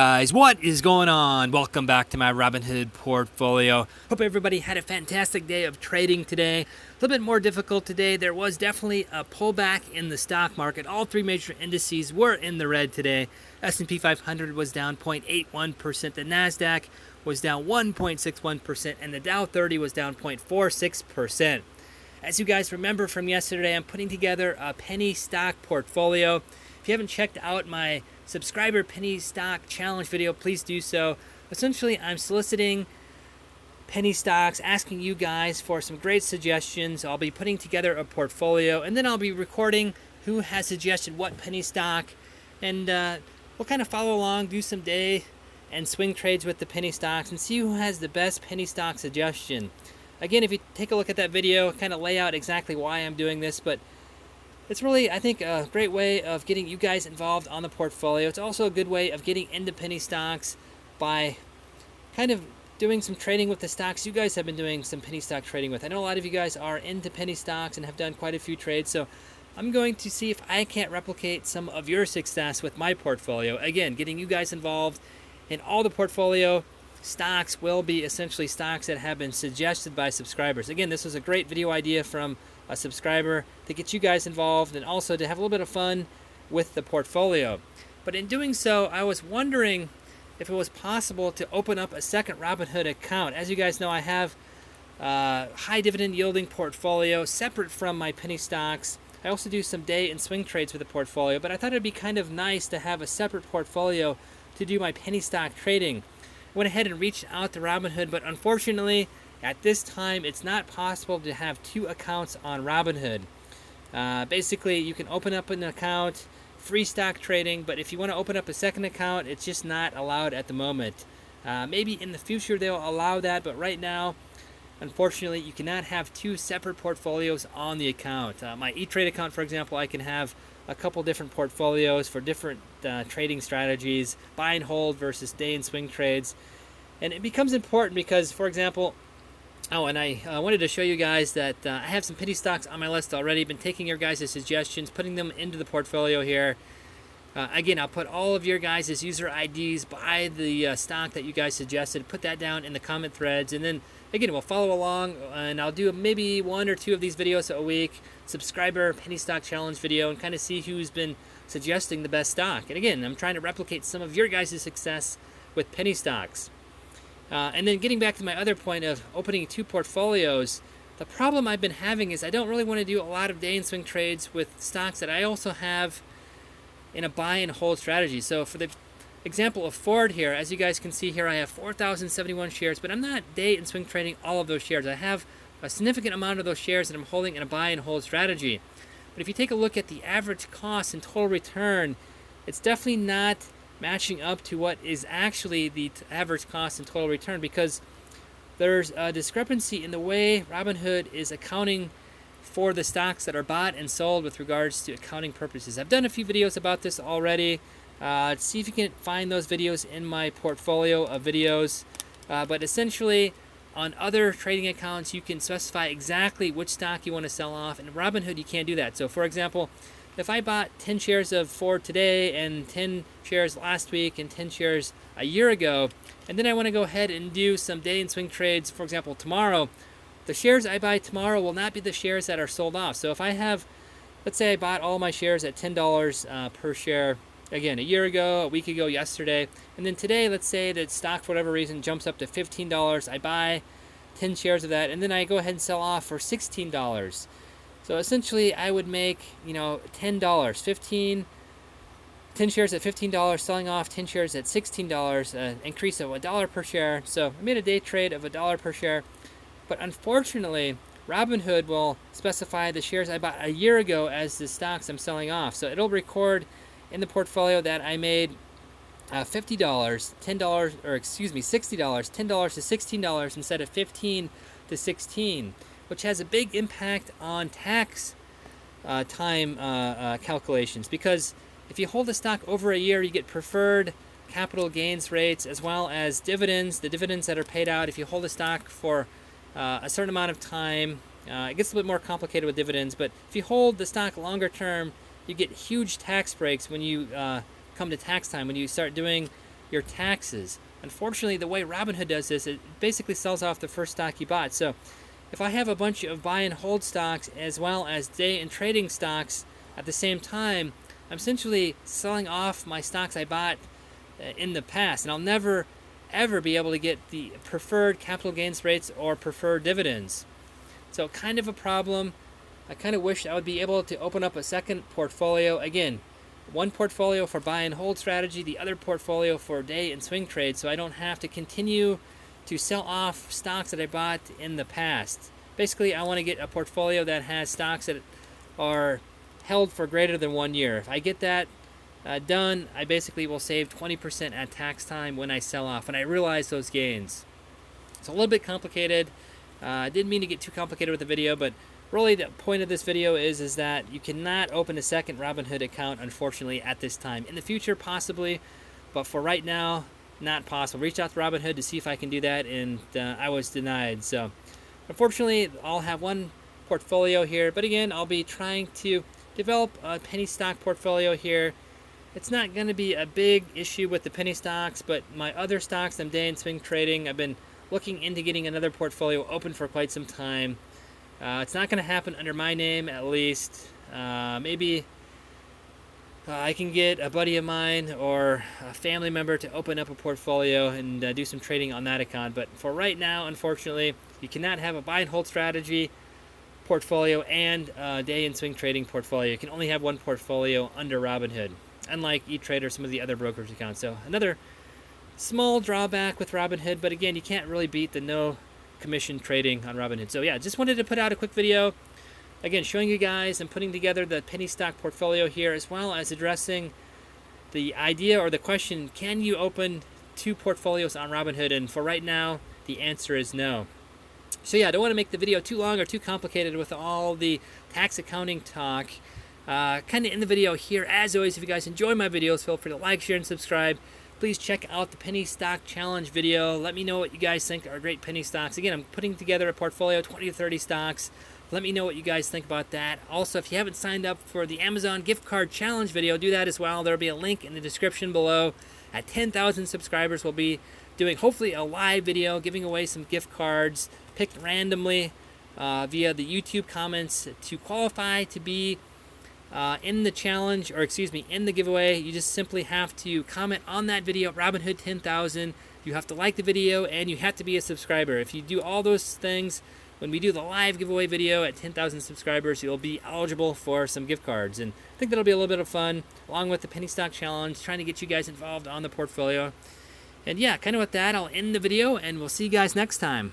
guys, what is going on? Welcome back to my Robinhood portfolio. Hope everybody had a fantastic day of trading today. A little bit more difficult today. There was definitely a pullback in the stock market. All three major indices were in the red today. S&P 500 was down 0.81%. The NASDAQ was down 1.61%, and the Dow 30 was down 0.46%. As you guys remember from yesterday, I'm putting together a penny stock portfolio. If you haven't checked out my subscriber penny stock challenge video, please do so. Essentially, I'm soliciting penny stocks, asking you guys for some great suggestions. I'll be putting together a portfolio, and then I'll be recording who has suggested what penny stock, and we'll kind of follow along, do some day and swing trades with the penny stocks, and see who has the best penny stock suggestion. Again, if you take a look at that video, kind of lay out exactly why I'm doing this, but it's really, I think, a great way of getting you guys involved on the portfolio. It's also a good way of getting into penny stocks by kind of doing some trading with the stocks you guys have been doing some penny stock trading with. I know a lot of you guys are into penny stocks and have done quite a few trades, so I'm going to see if I can't replicate some of your success with my portfolio. Again, getting you guys involved in all the portfolio stocks will be essentially stocks that have been suggested by subscribers. Again, this was a great video idea from a subscriber to get you guys involved and also to have a little bit of fun with the portfolio. But in doing so, I was wondering if it was possible to open up a second Robinhood account. As you guys know, I have a high dividend yielding portfolio separate from my penny stocks. I also do some day and swing trades with the portfolio, but I thought it'd be kind of nice to have a separate portfolio to do my penny stock trading. I went ahead and reached out to Robinhood, but unfortunately, at this time, it's not possible to have two accounts on Robinhood. Basically, you can open up an account, free stock trading, but if you want to open up a second account, it's just not allowed at the moment. Maybe in the future they'll allow that, but right now, unfortunately, you cannot have two separate portfolios on the account. My E-Trade account, for example, I can have a couple different portfolios for different trading strategies, buy and hold versus day and swing trades. And it becomes important because, for example, and I wanted to show you guys that I have some penny stocks on my list already. Been taking your guys' suggestions, putting them into the portfolio here. Again, I'll put all of your guys' user IDs by the stock that you guys suggested. Put that down in the comment threads, and then again, we'll follow along, and I'll do maybe one or two of these videos a week, subscriber penny stock challenge video, and kind of see who's been suggesting the best stock. And again, I'm trying to replicate some of your guys' success with penny stocks. And then getting back to my other point of opening two portfolios, the problem I've been having is I don't really want to do a lot of day and swing trades with stocks that I also have in a buy and hold strategy. So for the example of Ford here, as you guys can see here, I have 4,071 shares, but I'm not day and swing trading all of those shares. I have a significant amount of those shares that I'm holding in a buy and hold strategy. But if you take a look at the average cost and total return, it's definitely not matching up to what is actually the average cost and total return, because there's a discrepancy in the way Robinhood is accounting for the stocks that are bought and sold with regards to accounting purposes. I've done a few videos about this already. See if you can find those videos in my portfolio of videos. But essentially, on other trading accounts, you can specify exactly which stock you want to sell off. In Robinhood, you can't do that. So, for example, if I bought 10 shares of Ford today and 10 shares last week and 10 shares a year ago, and then I want to go ahead and do some day and swing trades, for example, tomorrow, the shares I buy tomorrow will not be the shares that are sold off. So if I have, let's say I bought all my shares at $10 per share, again, a year ago, a week ago, yesterday, and then today, let's say that stock, for whatever reason, jumps up to $15. I buy 10 shares of that, and then I go ahead and sell off for $16. So essentially, I would make, $10, 10 shares at $15, selling off 10 shares at $16, an increase of $1 per share. So I made a day trade of $1 per share. But unfortunately, Robinhood will specify the shares I bought a year ago as the stocks I'm selling off. So it'll record in the portfolio that I made $50, $10, or excuse me, $60, $10 to $16 instead of $15 to $16. Which has a big impact on tax time calculations, because if you hold a stock over a year, you get preferred capital gains rates as well as dividends, the dividends that are paid out if you hold a stock for a certain amount of time. It gets a little bit more complicated with dividends, but if you hold the stock longer term, you get huge tax breaks when you come to tax time, when you start doing your taxes. Unfortunately, the way Robinhood does this, it basically sells off the first stock you bought. So if I have a bunch of buy and hold stocks as well as day and trading stocks at the same time, I'm essentially selling off my stocks I bought in the past, and I'll never ever be able to get the preferred capital gains rates or preferred dividends. So kind of a problem. I kind of wish I would be able to open up a second portfolio. Again, one portfolio for buy and hold strategy, the other portfolio for day and swing trade, so I don't have to continue to sell off stocks that I bought in the past. Basically, I want to get a portfolio that has stocks that are held for greater than 1 year. If I get that done, I basically will save 20% at tax time when I sell off, when I realize those gains. It's a little bit complicated. I didn't mean to get too complicated with the video, but really the point of this video is that you cannot open a second Robinhood account, unfortunately, at this time. In the future, possibly, but for right now, not possible. Reached out to Robinhood to see if I can do that, and I was denied. So unfortunately, I'll have one portfolio here, but again, I'll be trying to develop a penny stock portfolio here. It's not going to be a big issue with the penny stocks, but my other stocks, I'm day and swing trading. I've been looking into getting another portfolio open for quite some time. It's not going to happen under my name, at least. Maybe I can get a buddy of mine or a family member to open up a portfolio and do some trading on that account. But for right now, unfortunately, you cannot have a buy and hold strategy portfolio and a day and swing trading portfolio. You can only have one portfolio under Robinhood, unlike E-Trade or some of the other brokerage accounts. So another small drawback with Robinhood, but again, you can't really beat the no commission trading on Robinhood. So yeah, just wanted to put out a quick video, again, showing you guys and putting together the penny stock portfolio here, as well as addressing the idea or the question, can you open two portfolios on Robinhood? And for right now, the answer is no. So yeah, I don't want to make the video too long or too complicated with all the tax accounting talk. Kind of end the video here. As always, if you guys enjoy my videos, feel free to like, share, and subscribe. Please check out the penny stock challenge video. Let me know what you guys think are great penny stocks. Again, I'm putting together a portfolio, 20 to 30 stocks. Let me know what you guys think about that. Also, if you haven't signed up for the Amazon gift card challenge video, do that as well. There'll be a link in the description below. At 10,000 subscribers, we'll be doing hopefully a live video, giving away some gift cards picked randomly via the YouTube comments. To qualify to be in the challenge, or excuse me, in the giveaway, you just simply have to comment on that video, Robinhood 10,000. You have to like the video, and you have to be a subscriber. If you do all those things, when we do the live giveaway video at 10,000 subscribers, you'll be eligible for some gift cards. And I think that'll be a little bit of fun, along with the penny stock challenge, trying to get you guys involved on the portfolio. And yeah, kind of with that, I'll end the video, and we'll see you guys next time.